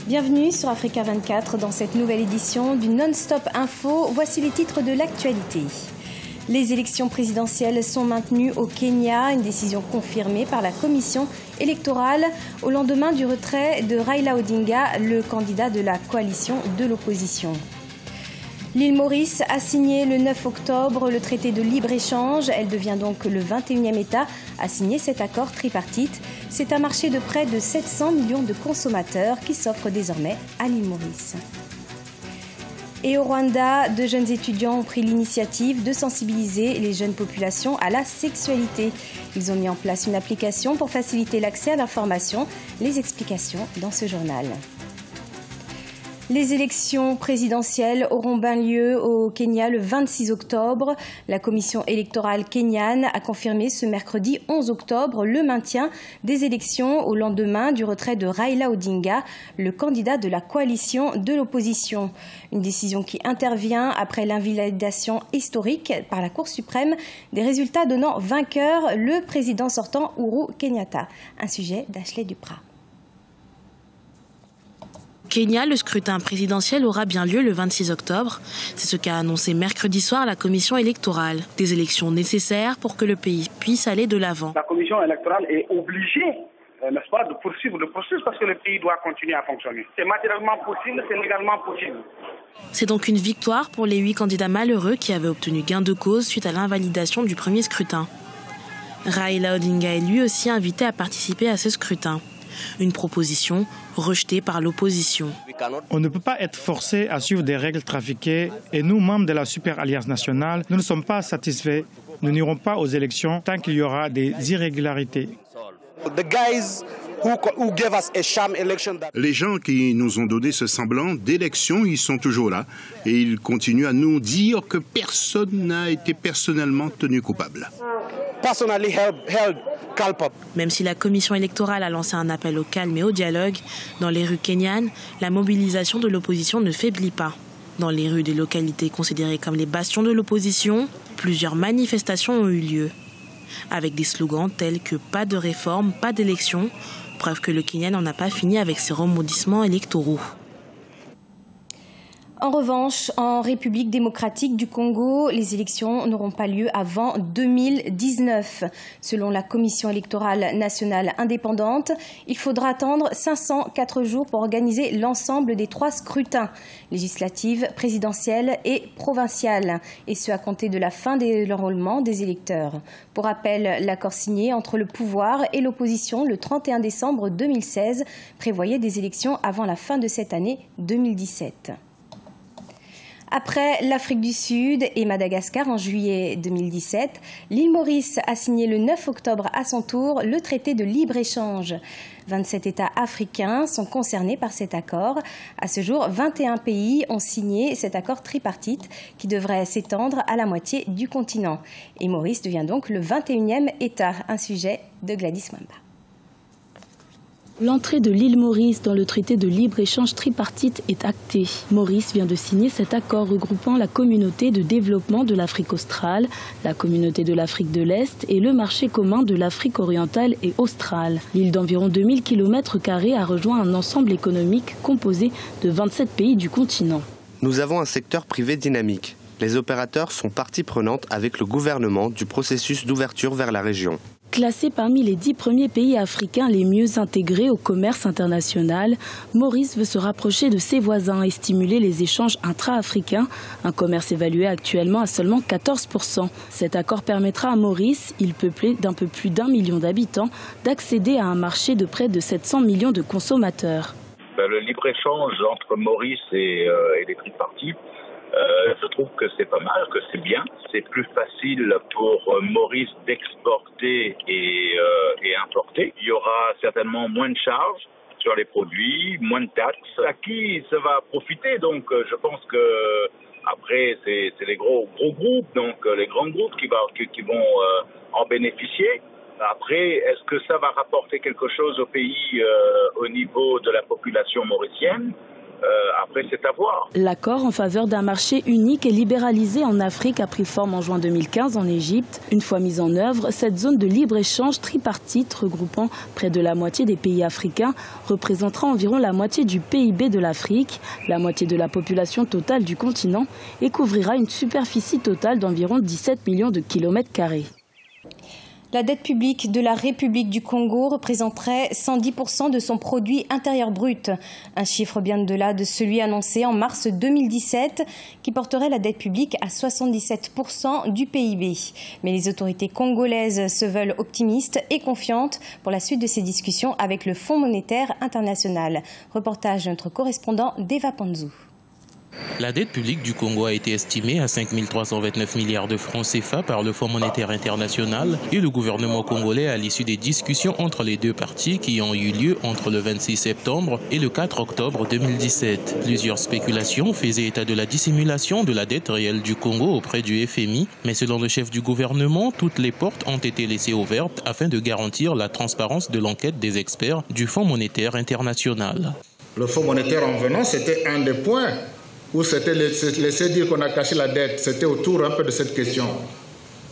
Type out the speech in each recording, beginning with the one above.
Bienvenue sur Africa 24 dans cette nouvelle édition du Non-Stop Info. Voici les titres de l'actualité. Les élections présidentielles sont maintenues au Kenya, une décision confirmée par la commission électorale au lendemain du retrait de Raila Odinga, le candidat de la coalition de l'opposition. L'île Maurice a signé le 9 octobre le traité de libre-échange. Elle devient donc le 21e État à signer cet accord tripartite. C'est un marché de près de 700 millions de consommateurs qui s'offre désormais à l'île Maurice. Et au Rwanda, 2 jeunes étudiants ont pris l'initiative de sensibiliser les jeunes populations à la sexualité. Ils ont mis en place une application pour faciliter l'accès à l'information. Les explications dans ce journal. Les élections présidentielles auront bien lieu au Kenya le 26 octobre. La commission électorale kenyane a confirmé ce mercredi 11 octobre le maintien des élections au lendemain du retrait de Raila Odinga, le candidat de la coalition de l'opposition. Une décision qui intervient après l'invalidation historique par la Cour suprême des résultats donnant vainqueur le président sortant Uhuru Kenyatta. Un sujet d'Ashley Duprat. Kenya, le scrutin présidentiel aura bien lieu le 26 octobre. C'est ce qu'a annoncé mercredi soir la commission électorale. Des élections nécessaires pour que le pays puisse aller de l'avant. La commission électorale est obligée, n'est-ce pas, de poursuivre le processus parce que le pays doit continuer à fonctionner. C'est matériellement possible, c'est légalement possible. C'est donc une victoire pour les 8 candidats malheureux qui avaient obtenu gain de cause suite à l'invalidation du premier scrutin. Raila Odinga est lui aussi invité à participer à ce scrutin. Une proposition rejetée par l'opposition. On ne peut pas être forcé à suivre des règles trafiquées et nous, membres de la Super Alliance nationale, nous ne sommes pas satisfaits. Nous n'irons pas aux élections tant qu'il y aura des irrégularités. Les gens qui nous ont donné ce semblant d'élection, ils sont toujours là et ils continuent à nous dire que personne n'a été personnellement tenu coupable. Même si la commission électorale a lancé un appel au calme et au dialogue, dans les rues kenyanes, la mobilisation de l'opposition ne faiblit pas. Dans les rues des localités considérées comme les bastions de l'opposition, plusieurs manifestations ont eu lieu, avec des slogans tels que « pas de réforme, pas d'élection », preuve que le Kenya n'en a pas fini avec ses rebondissements électoraux. En revanche, en République démocratique du Congo, les élections n'auront pas lieu avant 2019. Selon la Commission électorale nationale indépendante, il faudra attendre 504 jours pour organiser l'ensemble des 3 scrutins, législatives, présidentielles et provinciales, et ce à compter de la fin de l'enrôlement des électeurs. Pour rappel, l'accord signé entre le pouvoir et l'opposition le 31 décembre 2016 prévoyait des élections avant la fin de cette année 2017. Après l'Afrique du Sud et Madagascar en juillet 2017, l'île Maurice a signé le 9 octobre à son tour le traité de libre-échange. 27 États africains sont concernés par cet accord. À ce jour, 21 pays ont signé cet accord tripartite qui devrait s'étendre à la moitié du continent. Et Maurice devient donc le 21e État, un sujet de Gladys Mwamba. L'entrée de l'île Maurice dans le traité de libre-échange tripartite est actée. Maurice vient de signer cet accord regroupant la communauté de développement de l'Afrique australe, la communauté de l'Afrique de l'Est et le marché commun de l'Afrique orientale et australe. L'île d'environ 2000 km² a rejoint un ensemble économique composé de 27 pays du continent. Nous avons un secteur privé dynamique. Les opérateurs sont partie prenante avec le gouvernement du processus d'ouverture vers la région. Classé parmi les 10 premiers pays africains les mieux intégrés au commerce international, Maurice veut se rapprocher de ses voisins et stimuler les échanges intra-africains, un commerce évalué actuellement à seulement 14%. Cet accord permettra à Maurice, île peuplée d'un peu plus d'1 million d'habitants, d'accéder à un marché de près de 700 millions de consommateurs. Le libre-échange entre Maurice et les tripartites, je trouve que c'est pas mal, que c'est bien. C'est plus facile pour Maurice d'exporter et importer. Il y aura certainement moins de charges sur les produits, moins de taxes. À qui ça va profiter? Donc je pense que après c'est les gros groupes, donc les grands groupes qui vont en bénéficier. Après, est-ce que ça va rapporter quelque chose au pays au niveau de la population mauricienne? après, c'est à voir. L'accord en faveur d'un marché unique et libéralisé en Afrique a pris forme en juin 2015 en Égypte. Une fois mise en œuvre, cette zone de libre-échange tripartite regroupant près de la moitié des pays africains représentera environ la moitié du PIB de l'Afrique, la moitié de la population totale du continent et couvrira une superficie totale d'environ 17 millions de kilomètres carrés. La dette publique de la République du Congo représenterait 110% de son produit intérieur brut. Un chiffre bien au-delà de celui annoncé en mars 2017 qui porterait la dette publique à 77% du PIB. Mais les autorités congolaises se veulent optimistes et confiantes pour la suite de ces discussions avec le Fonds monétaire international. Reportage de notre correspondant Deva Panzou. La dette publique du Congo a été estimée à 5 329 milliards de francs CFA par le Fonds monétaire international et le gouvernement congolais à l'issue des discussions entre les deux parties qui ont eu lieu entre le 26 septembre et le 4 octobre 2017. Plusieurs spéculations faisaient état de la dissimulation de la dette réelle du Congo auprès du FMI, mais selon le chef du gouvernement, toutes les portes ont été laissées ouvertes afin de garantir la transparence de l'enquête des experts du Fonds monétaire international. Le Fonds monétaire en venant, c'était un des points où c'était laisser dire qu'on a caché la dette. C'était autour un peu de cette question.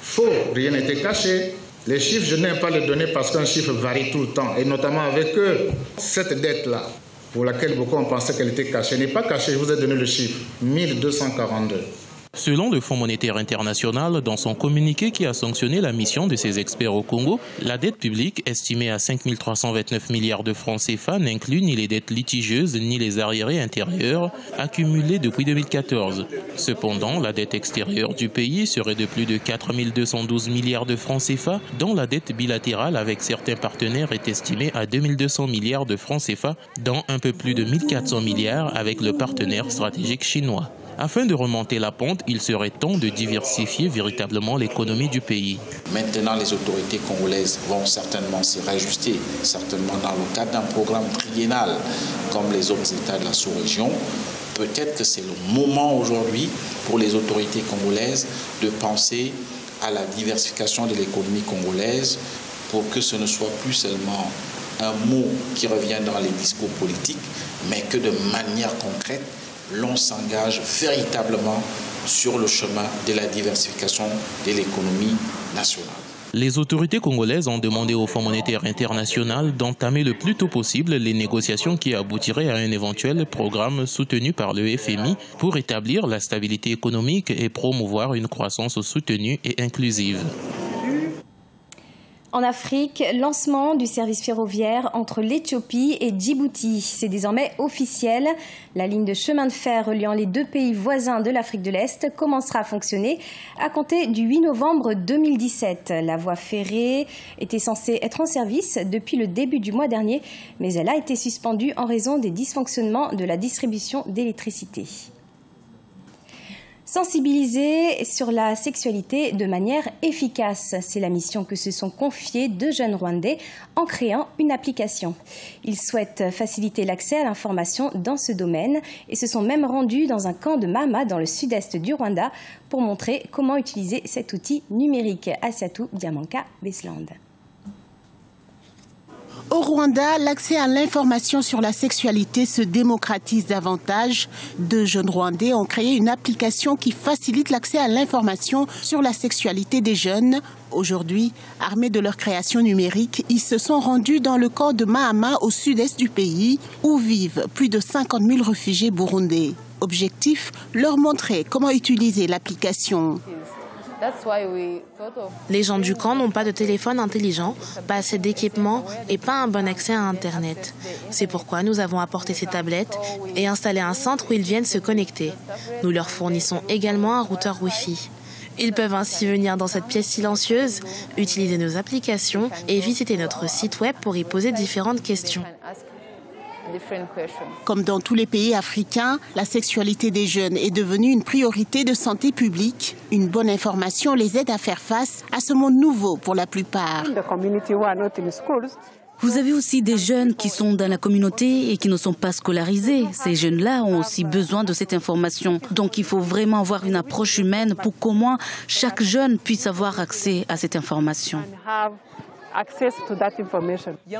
Faux, rien n'était caché. Les chiffres, je n'aime pas les donner parce qu'un chiffre varie tout le temps. Et notamment avec eux, cette dette-là, pour laquelle beaucoup ont pensé qu'elle était cachée, n'est pas cachée. Je vous ai donné le chiffre, 1242. Selon le Fonds monétaire international, dans son communiqué qui a sanctionné la mission de ses experts au Congo, la dette publique, estimée à 5 329 milliards de francs CFA, n'inclut ni les dettes litigieuses ni les arriérés intérieurs accumulés depuis 2014. Cependant, la dette extérieure du pays serait de plus de 4 212 milliards de francs CFA, dont la dette bilatérale avec certains partenaires est estimée à 2 200 milliards de francs CFA, dont un peu plus de 1 400 milliards avec le partenaire stratégique chinois. Afin de remonter la pente, il serait temps de diversifier véritablement l'économie du pays. Maintenant, les autorités congolaises vont certainement s'y réajuster, certainement dans le cadre d'un programme triennal comme les autres États de la sous-région. Peut-être que c'est le moment aujourd'hui pour les autorités congolaises de penser à la diversification de l'économie congolaise pour que ce ne soit plus seulement un mot qui revient dans les discours politiques, mais que de manière concrète, l'on s'engage véritablement sur le chemin de la diversification de l'économie nationale. Les autorités congolaises ont demandé au Fonds monétaire international d'entamer le plus tôt possible les négociations qui aboutiraient à un éventuel programme soutenu par le FMI pour établir la stabilité économique et promouvoir une croissance soutenue et inclusive. En Afrique, lancement du service ferroviaire entre l'Éthiopie et Djibouti. C'est désormais officiel. La ligne de chemin de fer reliant les deux pays voisins de l'Afrique de l'Est commencera à fonctionner à compter du 8 novembre 2017. La voie ferrée était censée être en service depuis le début du mois dernier, mais elle a été suspendue en raison des dysfonctionnements de la distribution d'électricité. Sensibiliser sur la sexualité de manière efficace. C'est la mission que se sont confiés deux jeunes Rwandais en créant une application. Ils souhaitent faciliter l'accès à l'information dans ce domaine et se sont même rendus dans un camp de Mahama dans le sud-est du Rwanda pour montrer comment utiliser cet outil numérique. Asiatou Diamanka Besland. Au Rwanda, l'accès à l'information sur la sexualité se démocratise davantage. Deux jeunes Rwandais ont créé une application qui facilite l'accès à l'information sur la sexualité des jeunes. Aujourd'hui, armés de leur création numérique, ils se sont rendus dans le camp de Mahama au sud-est du pays, où vivent plus de 50 000 réfugiés burundais. Objectif, leur montrer comment utiliser l'application. Les gens du camp n'ont pas de téléphone intelligent, pas assez d'équipement et pas un bon accès à Internet. C'est pourquoi nous avons apporté ces tablettes et installé un centre où ils viennent se connecter. Nous leur fournissons également un routeur Wi-Fi. Ils peuvent ainsi venir dans cette pièce silencieuse, utiliser nos applications et visiter notre site web pour y poser différentes questions. Comme dans tous les pays africains, la sexualité des jeunes est devenue une priorité de santé publique. Une bonne information les aide à faire face à ce monde nouveau pour la plupart. Vous avez aussi des jeunes qui sont dans la communauté et qui ne sont pas scolarisés. Ces jeunes-là ont aussi besoin de cette information. Donc il faut vraiment avoir une approche humaine pour qu'au moins chaque jeune puisse avoir accès à cette information.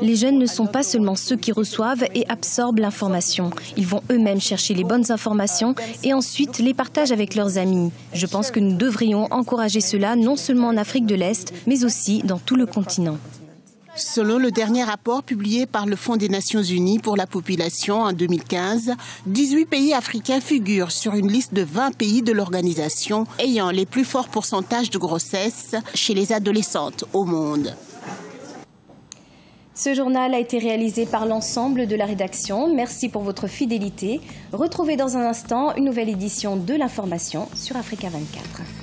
Les jeunes ne sont pas seulement ceux qui reçoivent et absorbent l'information. Ils vont eux-mêmes chercher les bonnes informations et ensuite les partagent avec leurs amis. Je pense que nous devrions encourager cela non seulement en Afrique de l'Est, mais aussi dans tout le continent. Selon le dernier rapport publié par le Fonds des Nations Unies pour la population en 2015, 18 pays africains figurent sur une liste de 20 pays de l'organisation ayant les plus forts pourcentages de grossesse chez les adolescentes au monde. Ce journal a été réalisé par l'ensemble de la rédaction. Merci pour votre fidélité. Retrouvez dans un instant une nouvelle édition de l'information sur Africa 24.